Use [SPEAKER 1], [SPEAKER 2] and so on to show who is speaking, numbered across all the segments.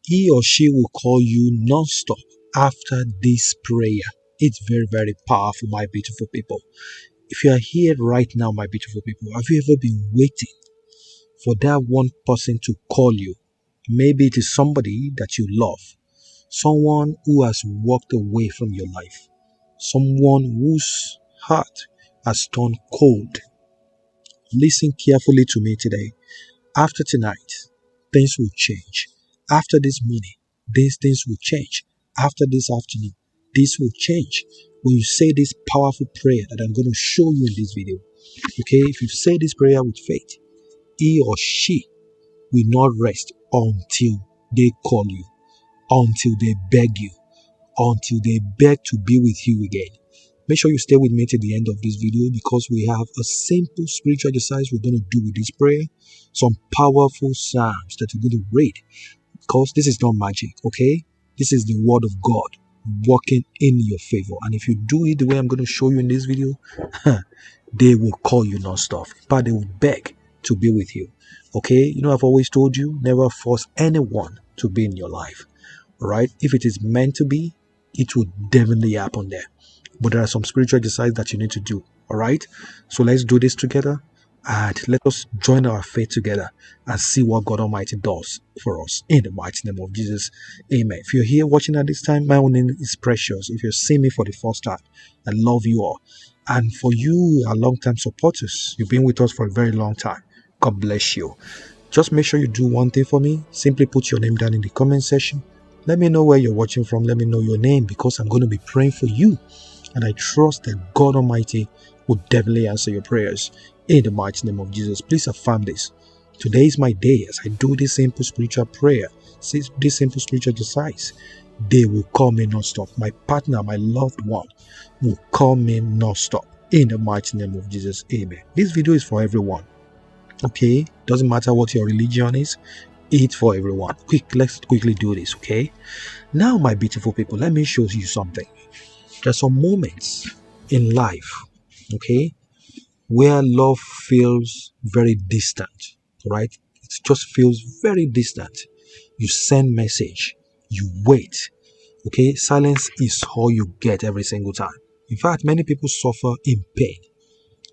[SPEAKER 1] He or she will call you non-stop after this prayer. It's very, very powerful, my beautiful people. If you are here right now, my beautiful people, have you ever been waiting for that one person to call you? Maybe it is somebody that you love, someone who has walked away from your life, someone whose heart has turned cold. Listen carefully to me today. After tonight, things will change. After this morning, these things will change. After this afternoon, this will change. When you say this powerful prayer that I'm going to show you in this video, okay, if you say this prayer with faith, he or she will not rest until they call you, until they beg you, until they beg to be with you again. Make sure you stay with me till the end of this video, because we have a simple spiritual exercise we're going to do with this prayer. Some powerful psalms that we're going to read, because this is not magic, okay? This is the word of God working in your favor. And if you do it the way I'm going to show you in this video, they will call you non-stop. But they will beg to be with you, okay? You know, I've always told you, never force anyone to be in your life, all right? If it is meant to be, it will definitely happen there. But there are some spiritual exercises that you need to do, all right? So let's do this together, and let us join our faith together and see what God Almighty does for us in the mighty name of Jesus. Amen. If you're here watching at this time, my own name is Precious. If you're seeing me for the first time, I love you all. And for you, our long-time supporters, you've been with us for a very long time. God bless you. Just make sure you do one thing for me. Simply put your name down in the comment section. Let me know where you're watching from. Let me know your name, because I'm going to be praying for you. And I trust that God Almighty will definitely answer your prayers in the mighty name of Jesus. Please affirm this. Today is my day as I do this simple spiritual prayer, this simple spiritual exercise. They will call me non-stop. My partner, my loved one, will call me non-stop in the mighty name of Jesus. Amen. This video is for everyone. Okay? Doesn't matter what your religion is. It's for everyone. Let's quickly do this, okay? Now, my beautiful people, let me show you something. There are some moments in life, okay, where love feels very distant, right? It just feels very distant. You send message, you wait, okay? Silence is all you get every single time. In fact, many people suffer in pain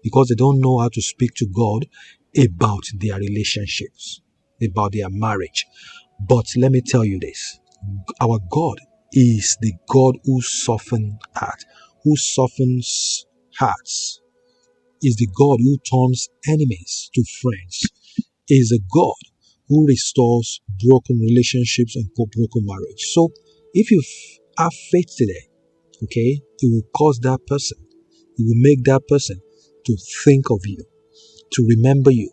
[SPEAKER 1] because they don't know how to speak to God about their relationships, about their marriage. But let me tell you this. Our God is the God who softens heart, who softens hearts. Is the God who turns enemies to friends. Is a God who restores broken relationships and broken marriage. So if you have faith today, okay, it will cause that person, it will make that person to think of you, to remember you,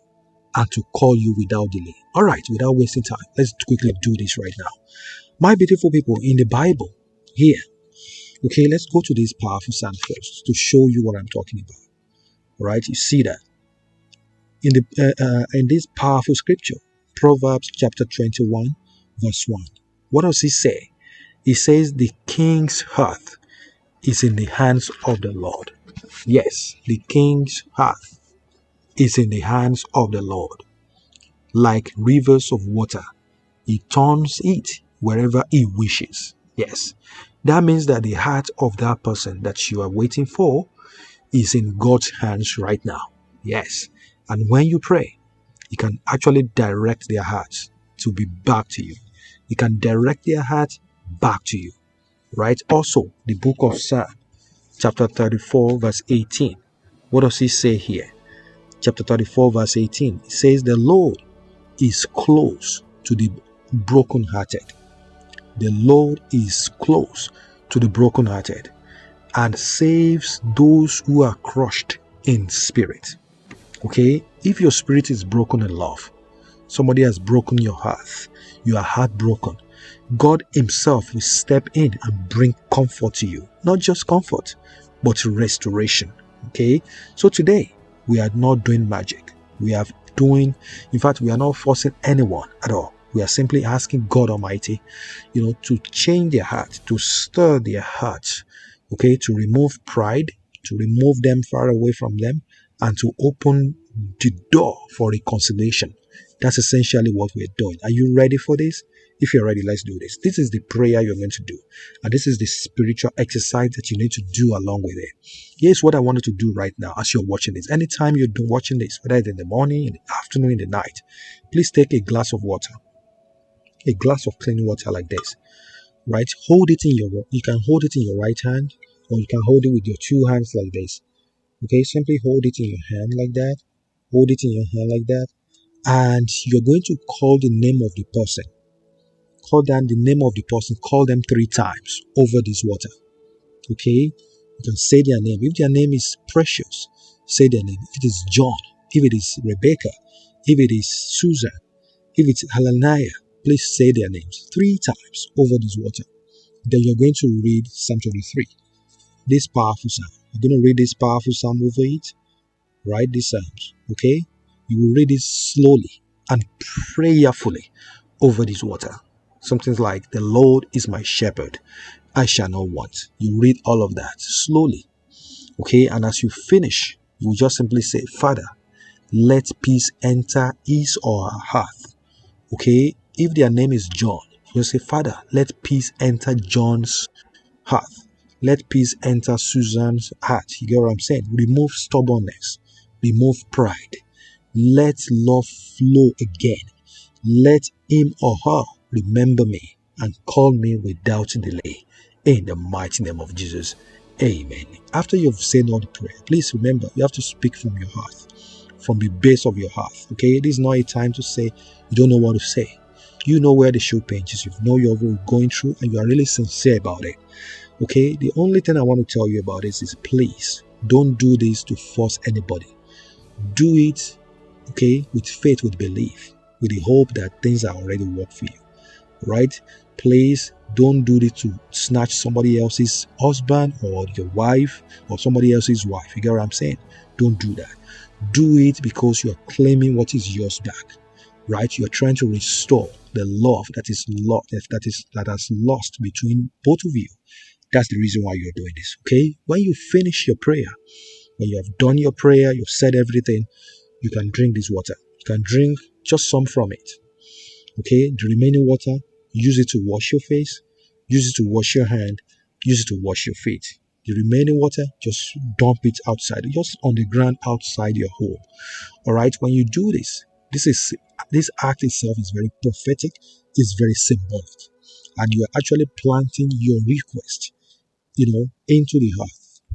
[SPEAKER 1] and to call you without delay. All right, without wasting time, let's quickly do this right now. My beautiful people, in the Bible, here, okay, let's go to this powerful psalm first to show you what I'm talking about. All right, you see that in this powerful scripture, Proverbs chapter 21, verse 1. What does he say? He says, "The king's heart is in the hands of the Lord." Yes, the king's heart is in the hands of the Lord. Like rivers of water, he turns it wherever he wishes. Yes, that means that the heart of that person that you are waiting for is in God's hands right now. Yes, and when you pray, He can actually direct their hearts to be back to you. He can direct their heart back to you. Right? Also, the book of Psalm, chapter 34, verse 18. What does he say here? Chapter 34, verse 18. It says, "The Lord is close to the brokenhearted." The Lord is close to the brokenhearted and saves those who are crushed in spirit. Okay? If your spirit is broken in love, somebody has broken your heart, you are heartbroken, God Himself will step in and bring comfort to you. Not just comfort, but restoration. Okay? So today, we are not doing magic. We are not forcing anyone at all. We are simply asking God Almighty, to change their heart, to stir their hearts, okay, to remove pride, to remove them far away from them, and to open the door for reconciliation. That's essentially what we're doing. Are you ready for this? If you're ready, let's do this. This is the prayer you're going to do. And this is the spiritual exercise that you need to do along with it. Here's what I want you to do right now as you're watching this. Anytime you're watching this, whether it's in the morning, in the afternoon, in the night, please take a glass of water, a glass of clean water like this, right? Hold it in you can hold it in your right hand, or you can hold it with your two hands like this. Okay, simply hold it in your hand like that. Hold it in your hand like that. And you're going to call the name of the person. Call down the name of the person. Call them 3 times over this water. Okay? You can say their name. If their name is Precious, say their name. If it is John, if it is Rebecca, if it is Susan, if it's Hananiah, please say their names 3 times over this water. Then you're going to read Psalm 23. This powerful psalm. You're going to read this powerful psalm over it. Write these psalms. Okay? You will read it slowly and prayerfully over this water. Something like, the Lord is my shepherd, I shall not want. You read all of that slowly. Okay? And as you finish, you will just simply say, Father, let peace enter his or her heart. Okay? If their name is John, you say, Father, let peace enter John's heart. Let peace enter Susan's heart. You get what I'm saying? Remove stubbornness. Remove pride. Let love flow again. Let him or her remember me and call me without delay. In the mighty name of Jesus. Amen. After you've said all the prayer, please remember, you have to speak from your heart, from the base of your heart. Okay? This is not a time to say you don't know what to say. You know where the shoe pinches. You know you're going through and you are really sincere about it. Okay? The only thing I want to tell you about this is, please don't do this to force anybody. Do it, okay, with faith, with belief, with the hope that things are already worked for you, right? Please don't do this to snatch somebody else's husband or your wife or somebody else's wife. You get what I'm saying? Don't do that. Do it because you're claiming what is yours back, right? You're trying to restore the love that is lost, that has lost between both of you. That's the reason why you're doing this, okay? When you finish your prayer, when you have done your prayer, you've said everything, you can drink this water. You can drink just some from it. Okay, the remaining water, use it to wash your face, use it to wash your hand, use it to wash your feet. The remaining water, just dump it outside, just on the ground outside your home. All right, when you do this, this act itself is very prophetic, it's very symbolic, and you are actually planting your request, into the heart,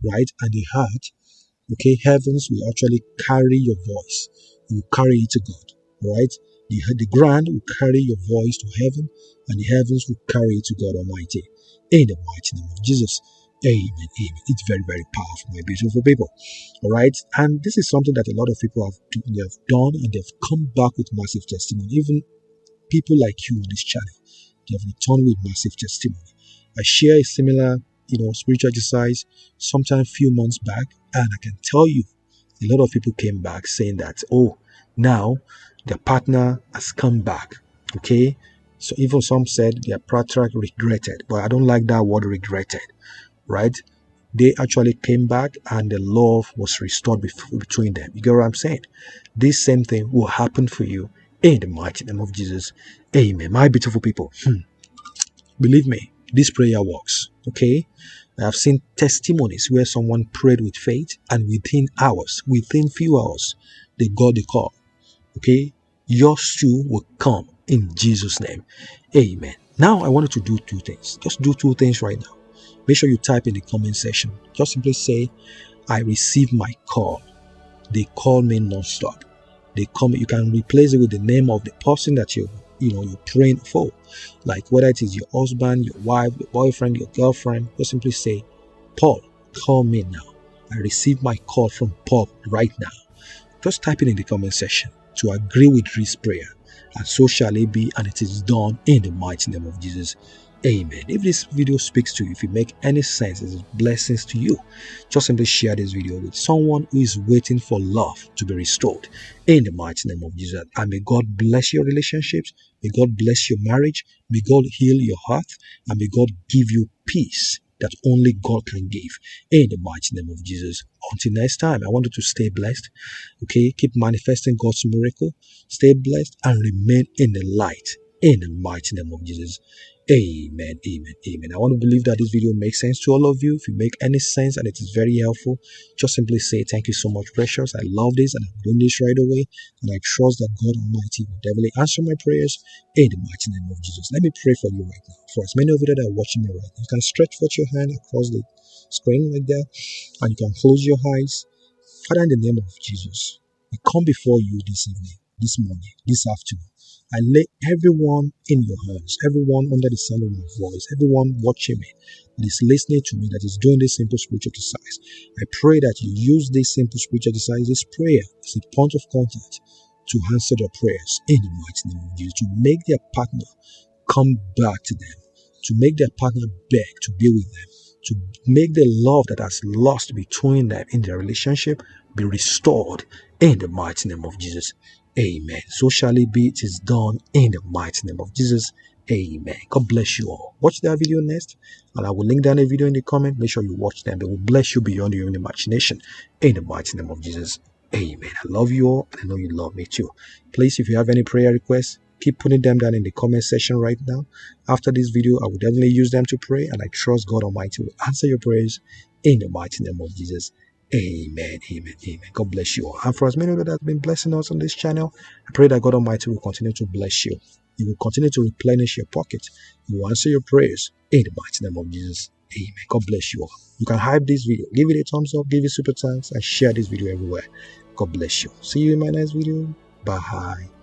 [SPEAKER 1] right? And the heart, okay, heavens will actually carry your voice. You will carry it to God, right? The ground will carry your voice to heaven, and the heavens will carry it to God Almighty. In the mighty name of Jesus. Amen. Amen. It's very, very powerful, my beautiful people. All right. And this is something that a lot of people they have done, and they've come back with massive testimony. Even people like you on this channel, they have returned with massive testimony. I share a similar, spiritual exercise sometime few months back, and I can tell you, a lot of people came back saying that, oh, now their partner has come back. Okay, so even some said their partner regretted, but I don't like that word regretted, right? They actually came back and the love was restored between them. You get what I'm saying? This same thing will happen for you in the mighty name of Jesus. Amen. My beautiful people, believe me, this prayer works. Okay? I have seen testimonies where someone prayed with faith and within few hours, they got the call. Okay? Yours too will come in Jesus' name. Amen. Now I wanted to do 2 things. Just do 2 things right now. Make sure you type in the comment section. Just simply say, I received my call. They call me non-stop. You can replace it with the name of the person that you're praying for. Like whether it is your husband, your wife, your boyfriend, your girlfriend, just simply say, Paul, call me now. I received my call from Paul right now. Just type it in the comment section to agree with this prayer. And so shall it be, and it is done in the mighty name of Jesus. Amen. If this video speaks to you, if it makes any sense, it's blessings to you, just simply share this video with someone who is waiting for love to be restored in the mighty name of Jesus. And may God bless your relationships. May God bless your marriage. May God heal your heart. And may God give you peace that only God can give in the mighty name of Jesus. Until next time, I want you to stay blessed. Okay, keep manifesting God's miracle. Stay blessed and remain in the light. in the mighty name of Jesus. Amen, amen, amen. I want to believe that this video makes sense to all of you. If it make any sense and it is very helpful, just simply say thank you so much, Precious. I love this and I'm doing this right away. And I trust that God Almighty will definitely answer my prayers in the mighty name of Jesus. Let me pray for you right now. For as many of you that are watching me right now, you can stretch forth your hand across the screen like that, and you can close your eyes. Father, in the name of Jesus, we come before you this evening, this morning, this afternoon. I lay everyone in your hands, everyone under the sound of my voice, everyone watching me, that is listening to me, that is doing this simple spiritual exercise. I pray that you use this simple spiritual exercise, this prayer, as a point of contact to answer their prayers in the mighty name of Jesus, to make their partner come back to them, to make their partner beg to be with them, to make the love that has lost between them in their relationship be restored in the mighty name of Jesus. Amen. So shall it be. It is done in the mighty name of Jesus. Amen. God bless you all. Watch that video next, and I will link down the video in the comment. Make sure you watch them. They will bless you beyond your own imagination in the mighty name of Jesus. Amen. I love you all, and I know you love me too. Please, if you have any prayer requests, keep putting them down in the comment section right now. After this video, I will definitely use them to pray, and I trust God Almighty will answer your prayers in the mighty name of Jesus. Amen, amen, amen. God bless you all. And for as many of you that have been blessing us on this channel, I pray that God Almighty will continue to bless you. He will continue to replenish your pocket. He will answer your prayers in the mighty name of Jesus. Amen. God bless you all. You can hype this video, give it a thumbs up, give it super thanks, and share this video everywhere. God bless you. See you in my next video. Bye.